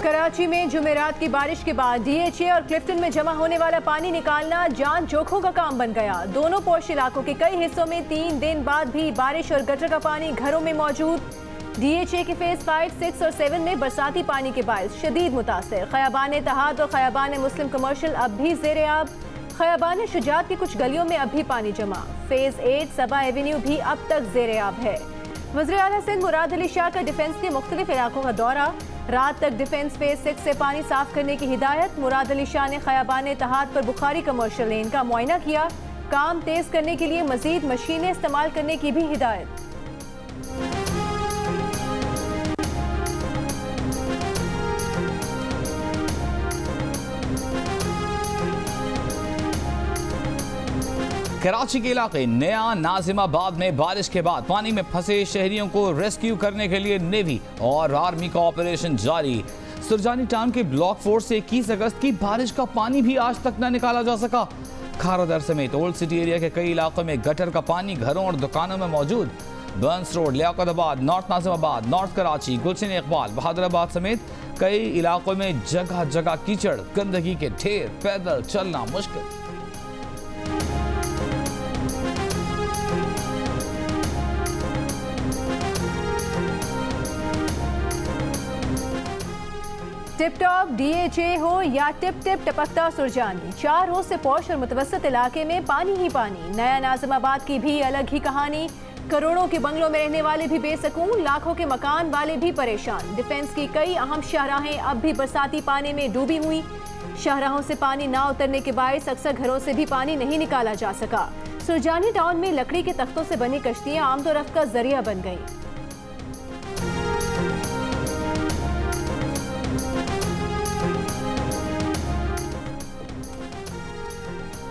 कराची में जुमेरात की बारिश के बाद डीएचए और क्लिफ्टन में जमा होने वाला पानी निकालना जान जोखों का काम बन गया। दोनों पोश इलाकों के कई हिस्सों में 3 दिन बाद भी बारिश और गटर का पानी घरों में मौजूद। डीएचए के फेज 5, 6 और 7 में बरसाती पानी के बायस शदीद मुतासिर। खयाबान इत्तेहाद और खयाबान मुस्लिम कमर्शियल अब भी ज़ेर-ए-आब। खयाबान शुजात की कुछ गलियों में अब भी पानी जमा। फेज 8 सबा एवेन्यू भी अब तक ज़ेर-ए-आब है। वज़ीर आला सिंध मुराद अली शाह का डिफेंस के मुख्तलिफ इलाकों का दौरा। रात तक डिफेंस फेज 6 से पानी साफ करने की हिदायत। मुराद अली शाह ने खयाबान इत्तेहाद पर बुखारी कमर्शियल लेन का मुआयना किया। काम तेज करने के लिए मजीद मशीनें इस्तेमाल करने की भी हिदायत। कराची के इलाके नया नाजिमाबाद में बारिश के बाद पानी में फंसे शहरियों को रेस्क्यू करने के लिए नेवी और आर्मी का ऑपरेशन जारी। सुरजानी टाउन के ब्लॉक 4 से 21 अगस्त की बारिश का पानी भी आज तक न निकाला जा सका। खारादर समेत ओल्ड सिटी एरिया के कई इलाकों में गटर का पानी घरों और दुकानों में मौजूद। Burns road, Liaquatabad, north Nazimabad, north Karachi, Gulshan Iqbal, Bahadurabad समेत कई इलाकों में जगह जगह कीचड़, गंदगी के ढेर, पैदल चलना मुश्किल। टिप टॉप डीएचए हो या टिप टिप टपकता सुरजानी, 4 रोज से पौश और मुतवस्सित इलाके में पानी ही पानी। नया नाजिमाबाद की भी अलग ही कहानी। करोड़ों के बंगलों में रहने वाले भी बेसकून, लाखों के मकान वाले भी परेशान। डिफेंस की कई अहम शाहराहें अब भी बरसाती पानी में डूबी हुई। शाहराहों से पानी ना उतरने के बायस अक्सर घरों से भी पानी नहीं निकाला जा सका। सुरजानी टाउन में लकड़ी के तख्तों से बनी कश्तियां आमदोरफ्त का जरिया बन गई।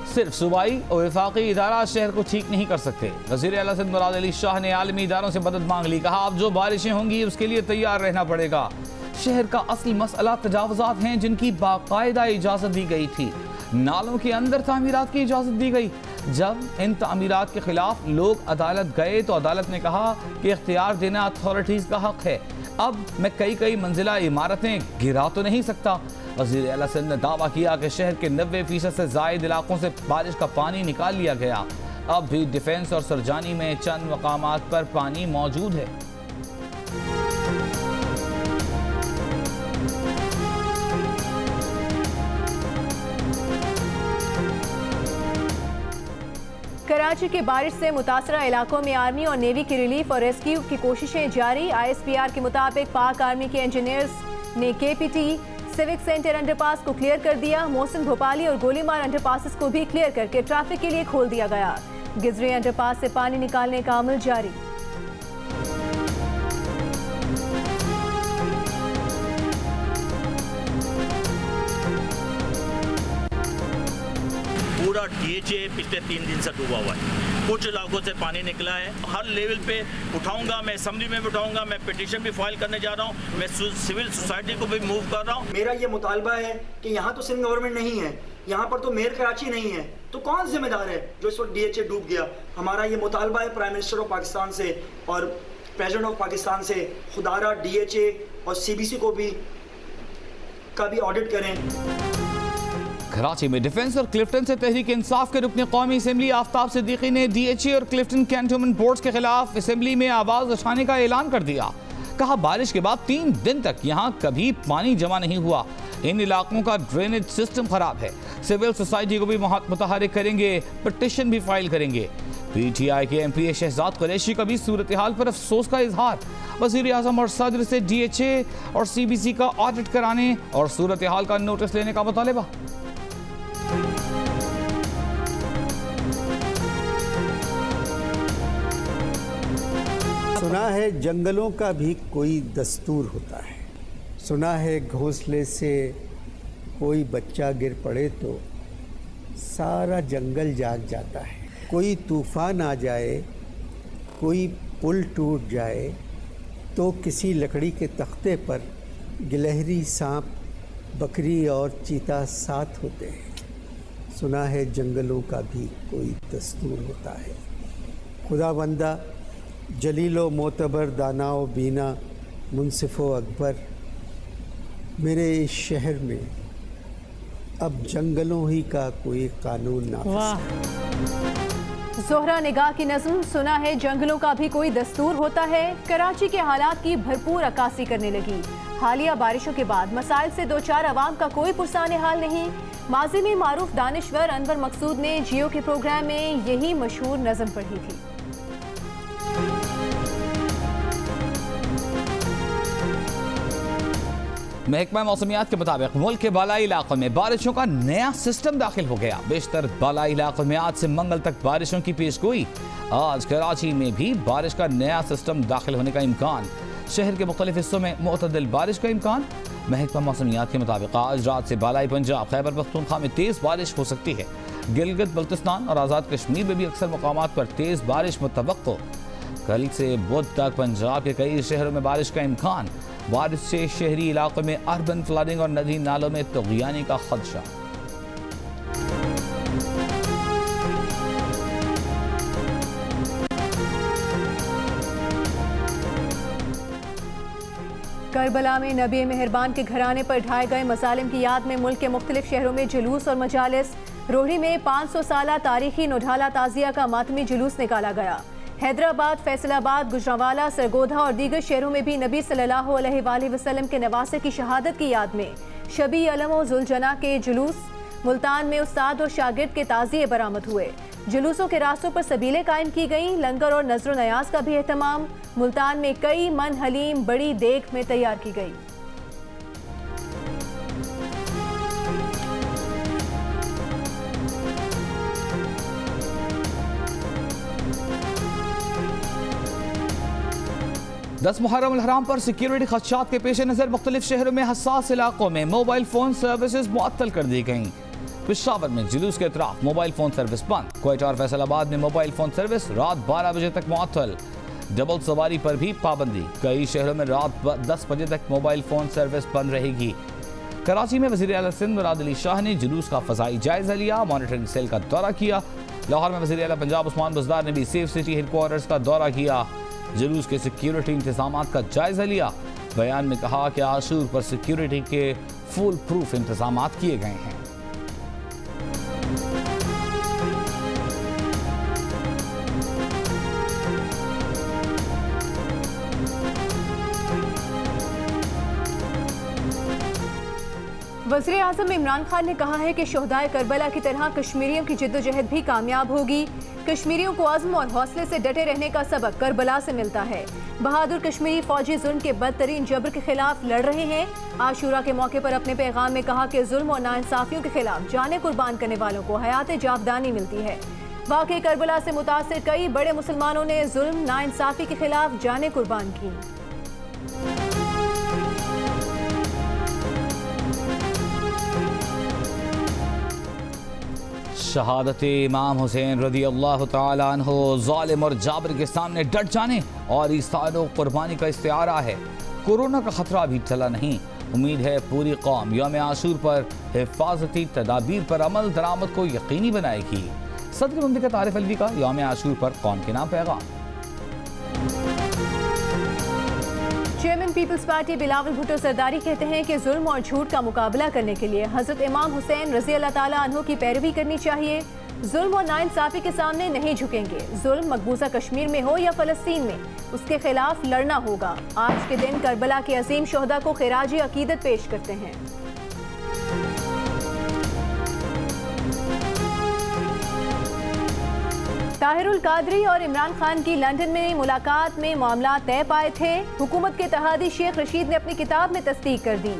सिर्फ सूबाई और वफाकी इदारा शहर को ठीक नहीं कर सकते। वज़ीर आला सिंध मुराद अली शाह ने आलमी इदारों से मदद मांग ली। कहा अब जो बारिशें होंगी उसके लिए तैयार रहना पड़ेगा। शहर का असली मसला तजावुज़ात हैं जिनकी बाकायदा इजाज़त दी गई थी। नालों के अंदर तामीरात की इजाज़त दी गई। जब इन तामीरात के खिलाफ लोग अदालत गए तो अदालत ने कहा कि इख्तियार देना अथॉरिटीज़ का हक है। अब मैं कई मंजिला इमारतें गिरा तो नहीं सकता। वज़ीर आला सिंध ने दावा किया कि शहर के 90% से ज़ायद इलाकों से बारिश का पानी निकाल लिया गया। अब भी डिफेंस और सुरजानी में चंद मकामात पर पानी मौजूद है। कराची की बारिश से मुतासरा इलाकों में आर्मी और नेवी की रिलीफ और रेस्क्यू की कोशिशें जारी। ISPR के मुताबिक पाक आर्मी के इंजीनियर्स ने KPT सिविक सेंटर अंडरपास को क्लियर कर दिया। मोहसिन भोपाली और गोलीमार अंडरपासेस को भी क्लियर करके ट्रैफिक के लिए खोल दिया गया। गिजरी अंडरपास से पानी निकालने का अमल जारी। पूरा DHA पिछले 3 दिन से डूबा हुआ है। कुछ इलाकों से पानी निकला है। हर लेवल पे उठाऊंगा, मैं असेंबली में भी उठाऊंगा, मैं पिटीशन भी फाइल करने जा रहा हूँ, मैं सिविल सोसाइटी को भी मूव कर रहा हूँ। मेरा ये मुतालबा है कि यहाँ तो सिंध गवर्नमेंट नहीं है, यहाँ पर तो मेयर कराची नहीं है, तो कौन जिम्मेदार है जो इस वक्त DHA डूब गया। हमारा ये मुतालबा है प्राइम मिनिस्टर ऑफ पाकिस्तान से और प्रेसिडेंट ऑफ पाकिस्तान से, खुदारा DHA और CBC को भी कभी ऑडिट करें। कराची में डिफेंस और क्लिफ्टन से तहरीक इंसाफ के रुकने कौमी असेंबली आफ्ताब सिद्दीकी ने DHA और क्लिफ्टन कैंटोनमेंट बोर्ड्स के खिलाफ असेंबली में आवाज उठाने का ऐलान कर दिया। कहा बारिश के बाद 3 दिन तक यहाँ कभी पानी जमा नहीं हुआ। इन इलाकों का ड्रेनेज सिस्टम खराब है। सिविल सोसाइटी को भी मुतहरिक करेंगे, पिटीशन भी फाइल करेंगे। PTI के MP शहजाद कुरैशी का भी सूरत हाल पर अफसोस का इजहार। वज़ीर आज़म और सदर से DHA और CBC का ऑडिट कराने और सूरत हाल का नोटिस लेने का मुतालबा। सुना है जंगलों का भी कोई दस्तूर होता है। सुना है घोंसले से कोई बच्चा गिर पड़े तो सारा जंगल जाग जाता है। कोई तूफान आ जाए, कोई पुल टूट जाए तो किसी लकड़ी के तख्ते पर गिलहरी, सांप, बकरी और चीता साथ होते हैं। सुना है जंगलों का भी कोई दस्तूर होता है। खुदाबंदा जलीलो मोतबर, दानाओ बीना, मुनसिफ़ो अकबर, मेरे इस शहर में अब जंगलों ही का कोई कानून नाफिज। जोहरा निगाह की नज़्म, सुना है जंगलों का भी कोई दस्तूर होता है। कराची के हालात की भरपूर अक्कासी करने लगी। हालिया बारिशों के बाद मसाइल से दो चार अवाम का कोई पुरसाने हाल नहीं। माजी में मारूफ दानिश्वर अनवर मकसूद ने जियो के प्रोग्राम में यही मशहूर नज़्म पढ़ी थी। महकमा मौसमियात के मुताबिक मुल्क के बालाई इलाकों में बारिशों का नया सिस्टम दाखिल हो गया। बेशतर बालाई इलाकों में आज से मंगल तक बारिशों की पेशगोई। आज कराची में भी बारिश का नया सिस्टम दाखिल होने का इम्कान। शहर के मुख्तलिफ हिस्सों में मुतदिल बारिश का इम्कान। महकमा मौसमियात के मुताबिक आज रात से बालाई पंजाब, खैबर पख्तूनख्वा में तेज़ बारिश हो सकती है। गिलगित बल्तिस्तान और आज़ाद कश्मीर में भी अक्सर मकामात पर तेज़ बारिश मुतवक्को। कल से बुध तक पंजाब के कई शहरों में बारिश का इम्कान। बारिश से शहरी इलाकों में अर्बन फ्लडिंग और नदी नालों में तुग़यानी का खदशा। करबला में नबी मेहरबान के घराने पर ढाए गए मसालिम की याद में मुल्क के मुख्तलिफ शहरों में जुलूस और मजालिस। रोहड़ी में 500 साला तारीखी नोढाला ताजिया का मातमी जुलूस निकाला गया। हैदराबाद, फैसलाबाद, गुजरावाला, सरगोधा और दीगर शहरों में भी नबी सल्लल्लाहु अलैहि वसल्लम के नवासे की शहादत की याद में शबी अलम और जुलजना के जुलूस। मुल्तान में उस्ताद और शागिर्द के ताज़िए बरामद हुए। जुलूसों के रास्तों पर सबीलें कायम की गईं। लंगर और नजर नयाज का भी एहतमाम। मुल्तान में कई मन हलीम बड़ी देख में तैयार की गई। दस मुहर्रम अल हराम पर सिक्योरिटी खदशात के पेश नज़र मुख्तलिफ शहरों में हसास इलाकों में मोबाइल फ़ोन सर्विसेज मुअत्तल कर दी गईं। पेशावर में जुलूस के अतराफ मोबाइल फ़ोन सर्विस बंद। क्वेटा और फैसलाबाद में मोबाइल फ़ोन सर्विस रात 12 बजे तक मुअत्तल। डबल सवारी पर भी पाबंदी। कई शहरों में रात 10 बजे तक मोबाइल फ़ोन सर्विस बंद रहेगी। कराची में वज़ीर आला सिंध मुराद अली शाह ने जुलूस का फ़ज़ाई जायज़ा लिया। मॉनिटरिंग सेल का दौरा किया। लाहौर में वज़ीर आला पंजाब उस्मान बुज़दार ने भी सेफ सिटी हेडक्वार्टर्स का दौरा किया। जुलूस के सिक्योरिटी इंतजामात का जायजा लिया। बयान में कहा कि आशूर पर सिक्योरिटी के फुल प्रूफ इंतजामात किए गए हैं। वज़ीर आज़म इमरान खान ने कहा है कि शोहदाए करबला की तरह कश्मीरियों की जिद्दोजहद भी कामयाब होगी। कश्मीरियों को अज़्म और हौसले से डटे रहने का सबक करबला से मिलता है। बहादुर कश्मीरी फौजी जुल्म के बदतरीन जबर के खिलाफ लड़ रहे हैं। आशूरा के मौके पर अपने पैगाम में कहा कि जुल्म और नाइंसाफियों के खिलाफ जाने कुर्बान करने वालों को हयात जावदानी मिलती है। वाक़ई करबला से मुतासिर कई बड़े मुसलमानों ने जुल्म नाइंसाफी के खिलाफ जाने कुर्बान की। शहादत इमाम हुसैन रज़ी अल्लाह तआला अन्हु ज़ालिम और जाबिर के सामने डट जाने और ईसार और कुर्बानी का इस्तिआरा है। कोरोना का खतरा भी टला नहीं। उम्मीद है पूरी कौम यौम आशूर पर हिफाजती तदाबीर पर अमल दरामद को यकीनी बनाएगी। सदर मुमलिकत आरिफ अलवी का यौम आशूर पर कौम के नाम पैगाम। Chairman people's party Bilawal Bhutto Zardari कहते हैं कि जुल्म और झूठ का मुकाबला करने के लिए हजरत इमाम हुसैन रज़ी अल्लाह ताला अन्हु की पैरवी करनी चाहिए। जुल्म और नाइंसाफी के सामने नहीं झुकेंगे। जुल्म मकबूजा कश्मीर में हो या फ़लस्तीन में, उसके खिलाफ लड़ना होगा। आज के दिन करबला के अजीम शोहदा को खिराजी अकीदत पेश करते हैं। ताहिरुल कादरी और इमरान खान की लंदन में मुलाकात में मामला तय पाए थे। हुकूमत के इत्तेहादी शेख रशीद ने अपनी किताब में तस्दीक कर दी।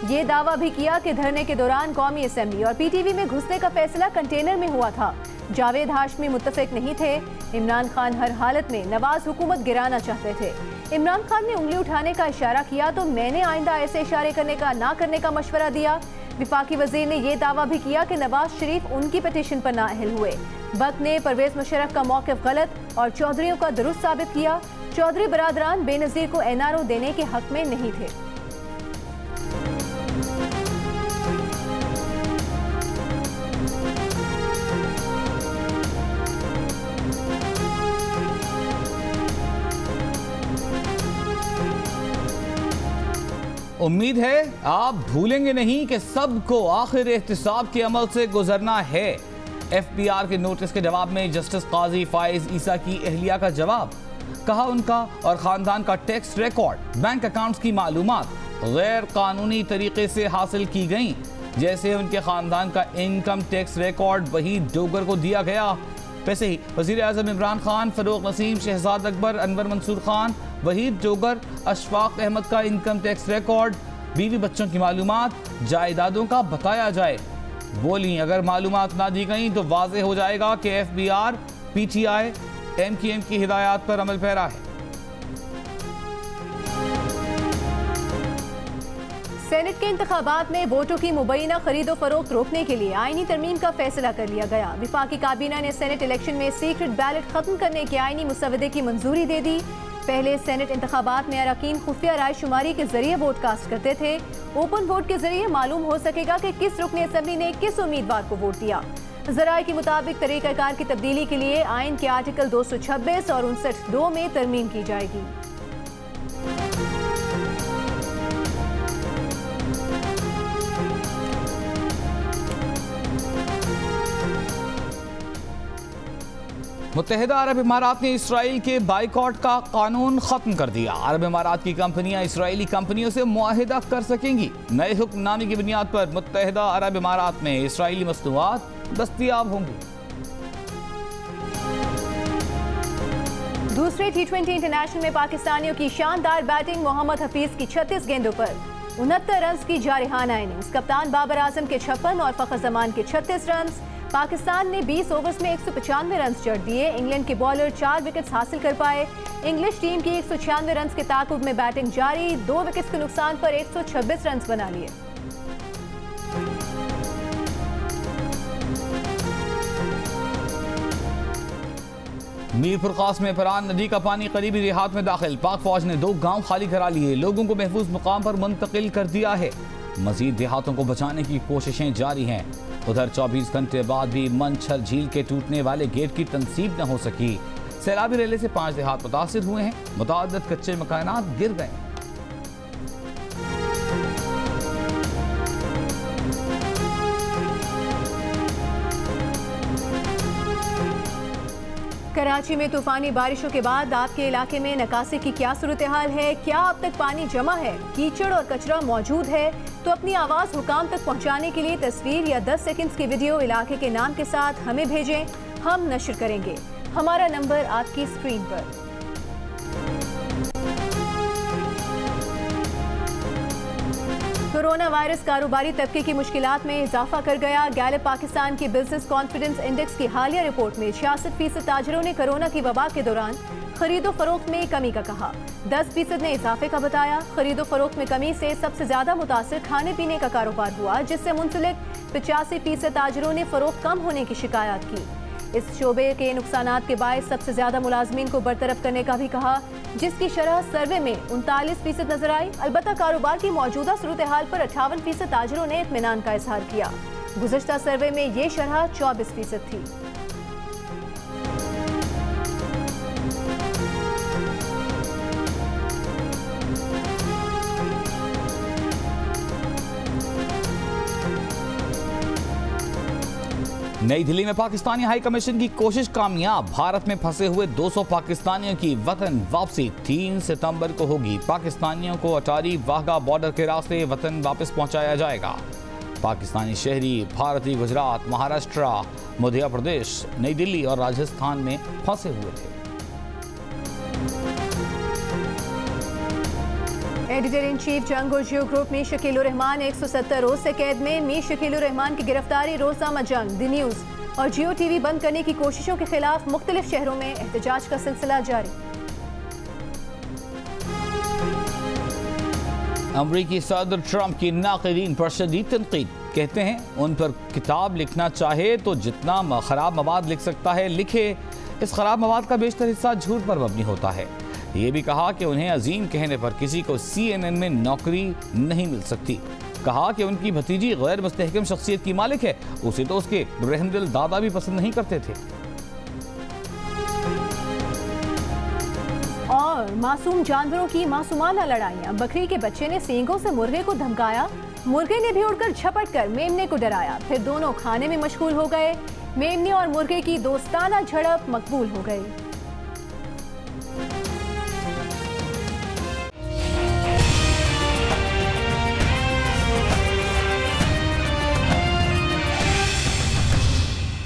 ये दावा भी किया कि धरने के दौरान कौमी असम्बली और पीटीवी में घुसने का फैसला कंटेनर में हुआ था। जावेद हाशमी मुत्तफिक नहीं थे। इमरान खान हर हालत में नवाज हुकूमत गिराना चाहते थे। इमरान खान ने उंगली उठाने का इशारा किया तो मैंने आइंदा ऐसे इशारे करने का ना करने का मशवरा दिया। विफाकी वजीर ने यह दावा भी किया कि नवाज शरीफ उनकी पिटीशन पर नाअहल हुए। वक्त ने परवेज मुशर्रफ का मौक़िफ़ गलत और चौधरियों का दुरुस्त साबित किया। चौधरी बरादरान बेनज़ीर को एनआरओ देने के हक में नहीं थे। उम्मीद है आप भूलेंगे नहीं कि सबको आखिर एहतिसाब के अमल से गुजरना है। FBI के नोटिस के जवाब में जस्टिस काजी फाइज ईसा की अहलिया का जवाब, कहा उनका और खानदान का टैक्स रिकॉर्ड, बैंक अकाउंट्स की मालूमात गैर कानूनी तरीके से हासिल की गई, जैसे उनके खानदान का income tax record Waheed Dogar को दिया गया। वैसे ही वज़ीर आज़म इमरान खान, फरूक नसीम, शहजाद अकबर, अनवर मंसूर खान, वहीद डोगर, अशफाक अहमद का इनकम टैक्स रिकॉर्ड, बीवी बच्चों की मालूमात, जायदादों का बताया जाए। बोली अगर मालूमात ना दी गई तो वाज़ेह हो जाएगा कि FBI, PTI, MKM की हिदायत पर अमल पैरा है। सेनेट के इंतखाबात में वोटों की मुबैना खरीदो फरोख्त रोकने के लिए आईनी तरमीम का फैसला कर लिया गया। विफाकी काबीना ने सेनेट इलेक्शन में सीक्रेट बैलेट खत्म करने के आईनी मुसवदे की मंजूरी दे दी। पहले सेनेट इंतखाबात में अरकान खुफिया राय शुमारी के जरिए वोट कास्ट करते थे। ओपन वोट के जरिए मालूम हो सकेगा कि किस रुकने असेंबली ने किस उम्मीदवार को वोट दिया। जराये के मुताबिक तरीक़ाकार की तब्दीली के लिए आइन के आर्टिकल 226 और 59(2) में तरमीम की जाएगी। मुत्तहिदा अरब इमारात ने इसराइल के बाइकॉट का कानून खत्म कर दिया। अरब इमारात की कंपनियां इसराइली कंपनियों से मुआहिदा कर सकेंगी। नए हुक्मनामे की बुनियाद पर मुत्तहिदा अरब इमारात में इसराइली मसनूआत दस्तयाब होंगी। दूसरे T20 इंटरनेशनल में पाकिस्तानियों की शानदार बैटिंग। मोहम्मद हफीज की 36 गेंदों पर 69 रन की जारिहाना इनिंग्स। कप्तान बाबर आजम के 56 और फखर जमान के 36 रन। पाकिस्तान ने 20 ओवर्स में 195 रन जड़ दिए। इंग्लैंड के बॉलर 4 विकेट्स हासिल कर पाए। इंग्लिश टीम की 196 रन के ताकुब में बैटिंग जारी। 2 विकेट्स के नुकसान पर 126 रन बना लिए। मीरपुर खास में फरान नदी का पानी करीबी देहात में दाखिल। पाक फौज ने 2 गांव खाली करा लिए। लोगों को महफूज मुकाम पर मुंतकिल कर दिया है। मजीद देहातों को बचाने की कोशिशें जारी हैं। उधर 24 घंटे बाद भी मंछर झील के टूटने वाले गेट की तंसीब न हो सकी। सैलाबी रेले से 5 देहात मुतासिर हुए हैं। मुताअद्दिद कच्चे मकानात गिर गए। कराची में तूफानी बारिशों के बाद आपके इलाके में निकासी की क्या सूरत हाल है? क्या अब तक पानी जमा है, कीचड़ और कचरा मौजूद है? तो अपनी आवाज़ हुकाम तक पहुंचाने के लिए तस्वीर या 10 सेकंड्स की वीडियो इलाके के नाम के साथ हमें भेजें, हम नश्र करेंगे। हमारा नंबर आपकी स्क्रीन पर। कोरोना वायरस कारोबारी तबके की मुश्किलात में इजाफा कर गया। गैलप पाकिस्तान की बिजनेस कॉन्फिडेंस इंडेक्स की हालिया रिपोर्ट में 66% ताजरों ने कोरोना की वबा के दौरान खरीदो फरोख्त में कमी का कहा। 10% ने इजाफे का बताया। खरीदो फरोख्त में कमी से सबसे ज्यादा मुतासिर खाने पीने का कारोबार हुआ, जिससे मुंसलिक 85% ताजरों ने फरोख्त कम होने की शिकायत की। इस शोबे के नुकसानात के बायस सबसे ज्यादा मुलाजमीन को बरतरफ करने का भी कहा, जिसकी शरह सर्वे में 39% नजर आई। अलबत्ता कारोबार की मौजूदा सूरत हाल पर 58% ताजरों ने इत्मीनान का इजहार किया। गुज़श्ता सर्वे में ये शरह 24% थी। नई दिल्ली में पाकिस्तानी हाई कमीशन की कोशिश कामयाब। भारत में फंसे हुए 200 पाकिस्तानियों की वतन वापसी 3 सितंबर को होगी। पाकिस्तानियों को अटारी वाघा बॉर्डर के रास्ते वतन वापस पहुंचाया जाएगा। पाकिस्तानी शहरी भारतीय गुजरात, महाराष्ट्र, मध्य प्रदेश, नई दिल्ली और राजस्थान में फंसे हुए थे। एडिटर इन चीफ जंग और जियो ग्रुप मीर शकील उर रहमान 170 रोज से कैद में। मीर शकील उर रहमान की गिरफ्तारी, रोजनामा जंग, द न्यूज और जियो टीवी बंद करने की कोशिशों के खिलाफ मुख्तलिफ शहरों में एहतजाज का सिलसिला जारी। अमरीकी सदर ट्रंप की नाक़दीन पर शदीद तनकीद। कहते हैं उन पर किताब लिखना चाहे तो जितना खराब मवाद लिख सकता है लिखे। इस खराब मवाद का बेशतर हिस्सा झूठ पर मबनी होता है। ये भी कहा कि उन्हें अजीम कहने पर किसी को CNN में नौकरी नहीं मिल सकती। कहा कि उनकी भतीजी गैर मुस्तहकम शख्सियत की मालिक है, उसे तो उसके रहमदिल दादा भी पसंद नहीं करते थे। और और मासूम जानवरों की मासूमाना लड़ाइयां। बकरी के बच्चे ने सींगों से मुर्गे को धमकाया, मुर्गे ने भी उड़कर झपट कर मेमने को डराया, फिर दोनों खाने में मशगूल हो गए। मेमने और मुर्गे की दोस्ताना झड़प मकबूल हो गई।